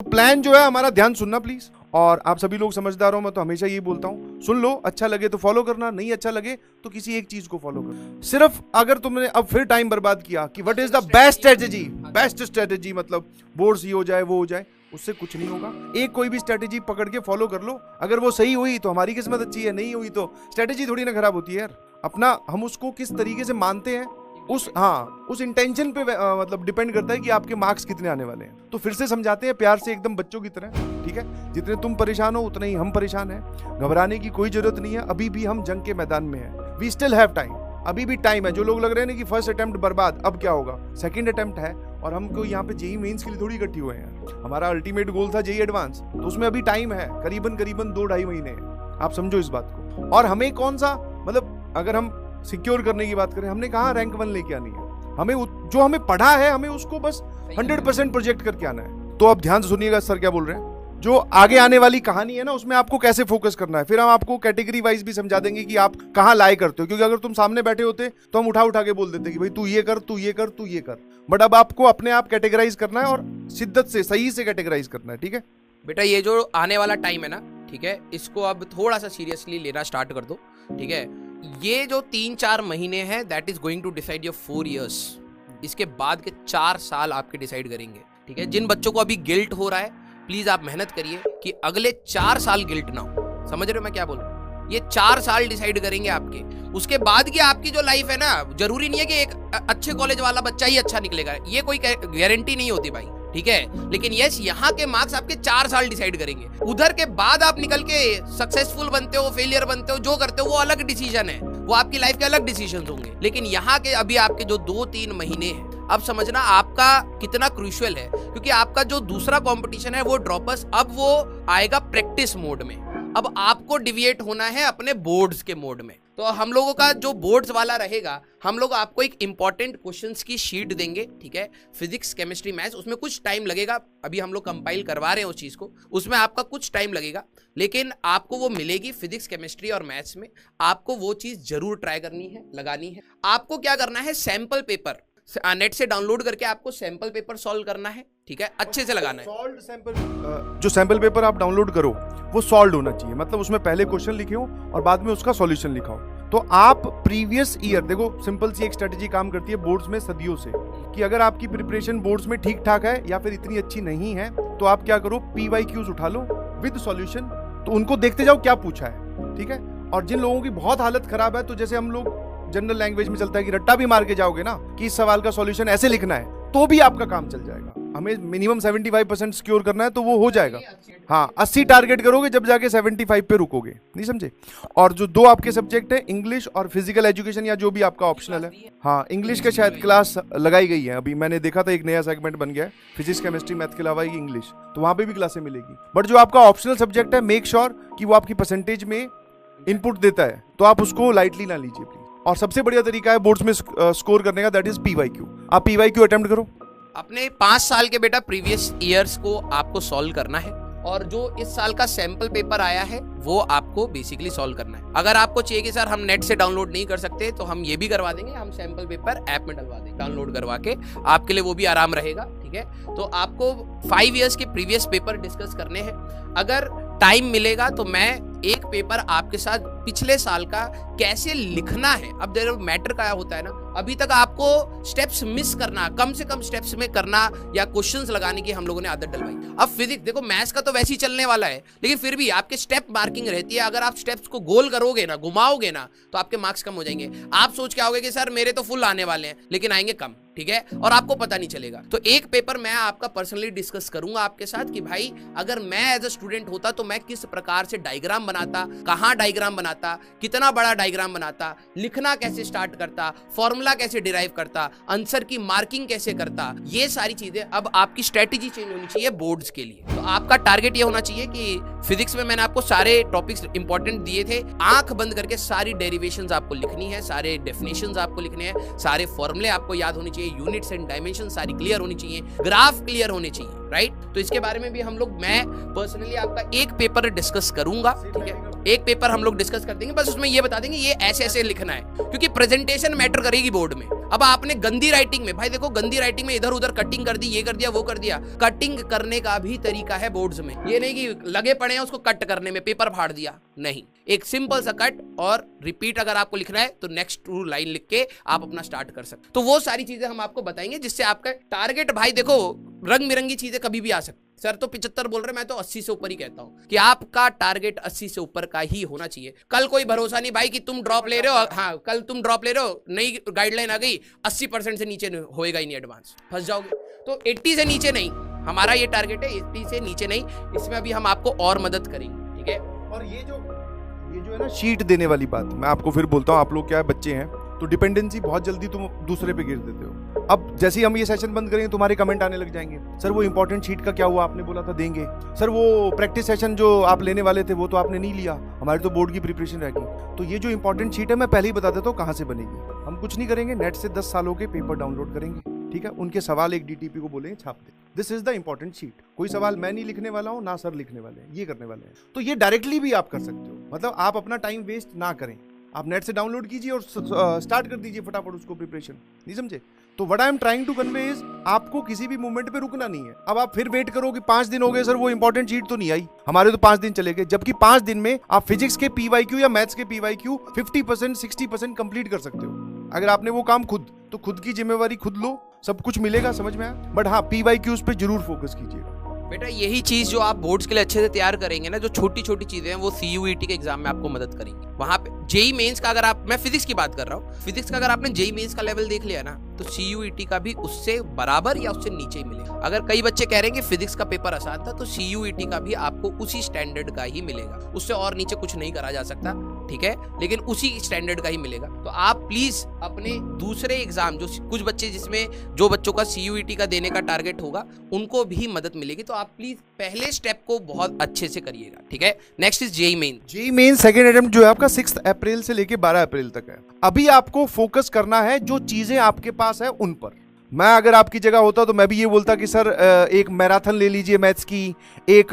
Plan जो है हमारा, ध्यान सुनना प्लीज। और आप सभी लोग समझदार हो, मैं तो हमेशा यही बोलता हूँ, सुन लो, अच्छा लगे तो फॉलो करना, नहीं अच्छा लगे तो किसी एक चीज को फॉलो करना। सिर्फ अगर तुमने अब फिर टाइम बर्बाद किया कि what is the best strategy, best strategy मतलब बोर्ड्स ये हो जाए वो हो जाए, उससे कुछ नहीं होगा। एक कोई भी स्ट्रेटेजी पकड़ के फॉलो कर लो, अगर वो सही हुई तो हमारी किस्मत अच्छी है, नहीं हुई तो स्ट्रेटेजी थोड़ी ना खराब होती है यार। अपना हम उसको किस तरीके से मानते हैं उस इंटेंशन पे मतलब डिपेंड करता है कि आपके मार्क्स कितने आने वाले हैं। तो फिर से समझाते हैं प्यार से, एकदम बच्चों की तरह, ठीक है। जितने तुम परेशान हो उतने ही हम परेशान हैं, घबराने की कोई जरूरत नहीं है, अभी भी हम जंग के मैदान में हैं। वी स्टिल हैव टाइम, अभी भी टाइम है। जो लोग लग रहे हैं ना कि फर्स्ट अटेम्प्ट बर्बाद, अब क्या होगा, सेकंड अटेम्प्ट है। और हमको यहाँ पे जेईई मेंस के लिए थोड़ी इकट्ठी हुए हैं, हमारा अल्टीमेट गोल था जेईई एडवांस, तो उसमें अभी टाइम है, करीबन 2-2.5 महीने। आप समझो इस बात को। और हमें कौन सा, मतलब अगर हम सिक्योर करने की बात करें, हमने कहा रैंक 1 लेके आनी है, हमें जो हमें पढ़ा है हमें उसको बस 100% प्रोजेक्ट करके आना है। तो अब ध्यान से सुनिएगा सर क्या बोल रहे हैं। जो आगे आने वाली कहानी है ना, उसमें आपको कैसे फोकस करना है, फिर हम आपको कैटेगरी वाइज भी समझा देंगे कि आप कहाँ लाए करते हो। क्योंकि अगर तुम सामने बैठे होते तो हम उठा उठा के बोल देते कि भाई तू ये कर, तू ये कर, तू ये कर। बट अब आपको अपने आप कैटेगराइज करना है और शिद्दत से, सही से कैटेगराइज करना है, ठीक है बेटा। ये जो आने वाला टाइम है ना, ठीक है, इसको अब थोड़ा सा सीरियसली लेना स्टार्ट कर दो, ठीक है। ये जो 3-4 महीने हैं, that is going to decide your 4 years। इसके बाद के 4 साल आपके डिसाइड करेंगे, ठीक है। जिन बच्चों को अभी गिल्ट हो रहा है, प्लीज आप मेहनत करिए कि अगले 4 साल गिल्ट ना हो। समझ रहे हो मैं क्या बोल रहा हूँ? ये 4 साल डिसाइड करेंगे आपके। उसके बाद की आपकी जो लाइफ है ना, जरूरी नहीं है कि एक अच्छे कॉलेज वाला बच्चा ही अच्छा निकलेगा, ये कोई गारंटी नहीं होती भाई, ठीक है। लेकिन यस, यहाँ के मार्क्स आपके 4 साल डिसाइड करेंगे। उधर के बाद आप निकल के सक्सेसफुल बनते हो, फेलियर बनते हो, जो करते हो वो अलग डिसीजन है, वो आपकी लाइफ के अलग डिसीजन होंगे। लेकिन यहाँ के अभी आपके जो 2-3 महीने हैं, अब समझना आपका कितना क्रूशियल है। क्योंकि आपका जो दूसरा कंपटीशन है वो ड्रॉपर्स, अब वो आएगा प्रैक्टिस मोड में। अब आपको डिविएट होना है अपने बोर्ड्स के मोड में। तो हम लोगों का जो बोर्ड्स वाला रहेगा, हम लोग आपको एक इंपॉर्टेंट क्वेश्चंस की शीट देंगे, ठीक है, फिजिक्स केमिस्ट्री मैथ्स। उसमें कुछ टाइम लगेगा, अभी हम लोग कंपाइल करवा रहे हैं उस चीज को, उसमें आपका कुछ टाइम लगेगा, लेकिन आपको वो मिलेगी फिजिक्स केमिस्ट्री और मैथ्स में। आपको वो चीज जरूर ट्राई करनी है, लगानी है। आपको क्या करना है, सैंपल पेपर नेट से डाउनलोड करके आपको सैंपल पेपर सॉल्व करना है, ठीक है, अच्छे से लगाना है। सॉल्व सैंपल, जो सैंपल पेपर आप डाउनलोड करो वो सॉल्व होना चाहिए, मतलब उसमें पहले क्वेश्चन लिखे हो और बाद में उसका सॉल्यूशन लिखा हो। तो आप प्रीवियस ईयर, देखो सिंपल सी एक स्ट्रेटेजी काम करती है बोर्ड्स में सदियों से, कि अगर आपकी प्रिपरेशन बोर्ड्स में ठीक ठाक है या फिर इतनी अच्छी नहीं है, तो आप क्या करो, PYQs उठा लो विद सॉल्यूशन, तो उनको देखते जाओ क्या पूछा है, ठीक है। और जिन लोगों की बहुत हालत खराब है, तो जैसे हम लोग जनरल लैंग्वेज में चलता है कि रट्टा भी मार के जाओगे ना कि इस सवाल का सॉल्यूशन ऐसे लिखना है, तो भी आपका काम चल जाएगा। हमें मिनिमम 75% सिक्योर करना है, तो वो हो जाएगा। हाँ, 80 टारगेट करोगे जब जाके 75 पे रुकोगे, नहीं समझे। और जो 2 आपके सब्जेक्ट है, इंग्लिश और फिजिकल एजुकेशन, या जो भी आपका ऑप्शनल है, हाँ, इंग्लिश का शायद क्लास लगाई गई है, अभी मैंने देखा था एक नया सेगमेंट बन गया है, फिजिक्स केमिस्ट्री मैथ के अलावा इंग्लिश, तो वहां पे भी क्लासें मिलेगी। बट जो आपका ऑप्शनल सब्जेक्ट है, मेक श्योर कि वो आपकी परसेंटेज में इनपुट देता है, तो आप उसको लाइटली ना लीजिए प्लीज। और सबसे बढ़िया तरीका है बोर्ड्स में स्कोर करने का, दैट इज PYQ। आप PYQ अटेम्प्ट करो। अपने 5 साल के बेटा प्रीवियस ईयर्स को आपको सॉल्व करना है, और जो इस साल का सैंपल पेपर आया है वो आपको बेसिकली सॉल्व करना है। अगर आपको चाहिए कि सर हम नेट से डाउनलोड नहीं कर सकते, तो हम ये भी करवा देंगे, हम सैंपल पेपर ऐप में डलवा देंगे, डाउनलोड करवा के आपके लिए, वो भी आराम रहेगा, ठीक है। तो आपको 5 years के प्रीवियस पेपर डिस्कस करने हैं। अगर टाइम मिलेगा तो मैं एक पेपर आपके साथ पिछले साल का कैसे लिखना है, अब देखो मैटर क्या होता है ना, अभी तक आपको स्टेप्स मिस करना, कम से कम स्टेप्स में करना या क्वेश्चंस लगाने की हम लोगों ने आदत डलवाई। अब फिजिक्स देखो, मैथ्स का तो वैसे ही चलने वाला है, लेकिन फिर भी आपके स्टेप मार्किंग रहती है। अगर आप स्टेप्स को गोल करोगे ना, घुमाओगे ना, तो आपके मार्क्स कम हो जाएंगे। आप सोच के आओगे कि सर मेरे तो फुल आने वाले हैं, लेकिन आएंगे कम, ठीक है, और आपको पता नहीं चलेगा। तो एक पेपर मैं आपका पर्सनली डिस्कस करूंगा आपके साथ कि भाई अगर मैं एज अ स्टूडेंट होता तो मैं किस प्रकार से डायग्राम बनाता, कहां डायग्राम बनाता, कितना बड़ा डायग्राम बनाता, लिखना कैसे स्टार्ट करता, फॉर्मूला कैसे डिराइव करता, आंसर की मार्किंग कैसे करता, ये सारी चीजें। अब आपकी स्ट्रेटेजी चेंज होनी चाहिए बोर्ड्स के लिए। तो आपका टारगेट ये होना चाहिए कि फिजिक्स में मैंने आपको सारे टॉपिक्स इंपॉर्टेंट दिए थे, आंख बंद करके सारी डेरिवेशंस आपको लिखनी है, सारे डेफिनेशंस आपको लिखने हैं, सारे फॉर्मूले आपको याद होने चाहिए, यूनिट्स एंड डायमेंशन सारी क्लियर होनी चाहिए, ग्राफ क्लियर होने चाहिए, राइट। तो इसके बारे में भी हम लोग, मैं पर्सनली आपका एक पेपर डिस्कस करूंगा, ठीक है, एक पेपर हम लोग डिस्कस कर देंगे, बस उसमें ये बता देंगे ये ऐसे ऐसे लिखना है, क्योंकि प्रेजेंटेशन मैटर करेगी बोर्ड में। अब आपने गंदी राइटिंग में, भाई देखो गंदी राइटिंग में इधर उधर कटिंग कर दी, ये कर दिया वो कर दिया। कटिंग करने का भी तरीका है बोर्ड्स में, ये नहीं कि लगे पड़े हैं उसको कट करने में, पेपर फाड़ दिया, नहीं। एक सिंपल सा कट और रिपीट अगर आपको लिखना है तो नेक्स्ट टू लाइन लिख के आप अपना स्टार्ट कर सकते। तो वो सारी चीजें हम आपको बताएंगे जिससे आपका टारगेट, भाई देखो रंग बिरंगी चीजें कभी भी आ सकती। सर तो 75 बोल रहे, मैं तो 80 से ऊपर ही कहता हूं कि आपका टारगेट 80 से ऊपर का ही होना चाहिए। कल कोई भरोसा नहीं भाई कि तुम ड्रॉप ले रहे हो, हाँ कल तुम ड्रॉप ले रहे हो, नई गाइडलाइन आ गई 80% से नीचे होएगा ही नहीं, एडवांस फंस जाओगे। तो 80 से नीचे नहीं, हमारा ये टारगेट है 80 से नीचे नहीं। इसमें अभी हम आपको और मदद करेंगे, ठीक है। और ये जो है ना शीट देने वाली बात, मैं आपको फिर बोलता हूँ, आप लोग क्या है बच्चे हैं तो डिपेंडेंसी बहुत जल्दी तुम दूसरे पे गिर देते हो। अब जैसे ही हम ये सेशन बंद करेंगे तुम्हारे कमेंट आने लग जाएंगे, सर वो इंपॉर्टेंट शीट का क्या हुआ, आपने बोला था देंगे, सर वो प्रैक्टिस सेशन जो आप लेने वाले थे वो तो आपने नहीं लिया, हमारी तो बोर्ड की प्रिपरेशन रह गई। तो ये जो इंपॉर्टेंट शीट है मैं पहले ही बता देता हूँ कहाँ से बनेगी। हम कुछ नहीं करेंगे, नेट से 10 सालों के पेपर डाउनलोड करेंगे, ठीक है, उनके सवाल एक डीटीपी को बोलेंगे छाप दे, this is the important sheet. कोई सवाल मैं नहीं लिखने वाला हूँ ना सर लिखने वाले हैं, ये करने वाले हैं। तो ये डायरेक्टली भी आप कर सकते हो, मतलब आप अपना टाइम वेस्ट ना करें, आप नेट से डाउनलोड कीजिए और स्टार्ट कर दीजिए फटाफट उसको प्रिपरेशन, नहीं समझे। तो what I am trying to convey is आपको किसी भी मूवमेंट पे रुकना नहीं है। अब आप फिर वेट करो कि 5 दिन हो गए सर वो इंपॉर्टेंट शीट तो नहीं आई, हमारे तो 5 दिन चले गए, जबकि 5 दिन में आप फिजिक्स के पीवाईक्यू या मैथ्स के पीवाईक्यू 50% 60% कंप्लीट कर सकते हो। अगर आपने वो काम खुद की जिम्मेवारी खुद लो, सब कुछ मिलेगा, समझ में आया। बट हाँ पीवाईक्यूज पे जरूर फोकस कीजिएगा। बेटा यही चीज जो आप बोर्ड्स के लिए अच्छे से तैयार करेंगे ना, जो छोटी छोटी चीजें हैं वो CUET के एग्जाम में आपको मदद करेंगी। वहां पे जेई मेंस का, अगर आप, मैं फिजिक्स की बात कर रहा हूँ, फिजिक्स का अगर आपने जेई मेंस का लेवल देख लिया ना तो CUET का भी उससे बराबर या उससे नीचे ही मिलेगा। अगर कई बच्चे कह रहे हैं कि फिजिक्स का पेपर आसान था, तो CUET का भी आपको उसी स्टैंडर्ड का ही मिलेगा, उससे और नीचे कुछ नहीं करा जा सकता, ठीक है, लेकिन उसी स्टैंडर्ड का ही मिलेगा। तो आप प्लीज अपने दूसरे एग्जाम, जो कुछ बच्चे जिसमें जो बच्चों का CUET का देने का टारगेट होगा उनको भी मदद मिलेगी, तो आप प्लीज पहले स्टेप को बहुत अच्छे से करिएगा, ठीक है। Next is JEE Main. JEE Main second attempt जो है आपका 6 अप्रैल से लेके 12 अप्रैल तक है। अभी आपको फोकस करना है जो चीजें आपके पास है उन पर। मैं अगर आपकी जगह होता तो मैं भी ये बोलता कि सर एक मैराथन ले लीजिए मैथ्स की, एक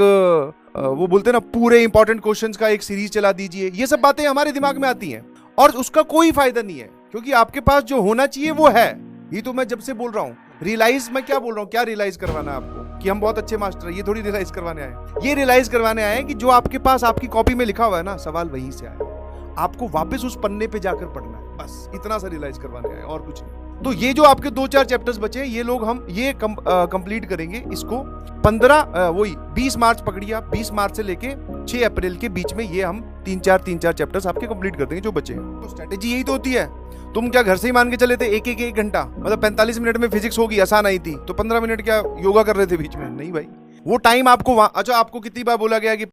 वो बोलते हैं ना पूरे इंपॉर्टेंट क्वेश्चंस का एक सीरीज चला दीजिए। ये सब बातें हमारे दिमाग में आती हैं और उसका कोई फायदा नहीं है, क्योंकि आपके पास जो होना चाहिए वो है। ये तो मैं जब से बोल रहा हूँ, रियलाइज मैं क्या बोल रहा हूँ, क्या रियलाइज करवाना है आपको कि हम बहुत अच्छे मास्टर हैं, ये थोड़ी रियलाइज करवाने आए। ये रियलाइज करवाने आए कि जो आपके पास आपकी कॉपी में लिखा हुआ है ना, सवाल वहीं से आया, आपको वापस उस पन्ने पे जाकर पढ़ना है, बस इतना सा रियलाइज करवाने आए और कुछ नहीं। तो ये जो आपके 2-4 चैप्टर्स बचे ये लोग हम ये कंप्लीट करेंगे इसको 20 मार्च पकड़िए आप, 20 मार्च से लेके 6 अप्रैल के बीच में ये हम 3-4 चैप्टर्स आपके कंप्लीट कर देंगे जो बचे हैं। तो स्ट्रेटेजी यही तो होती है। तुम क्या घर से ही मान के चले थे एक घंटा, मतलब 45 मिनट में फिजिक्स होगी, आसान आई थी, तो 15 मिनट क्या योगा कर रहे थे बीच में? नहीं भाई, वो टाइम आपको अच्छा आपको कितनी बार बोला गया कि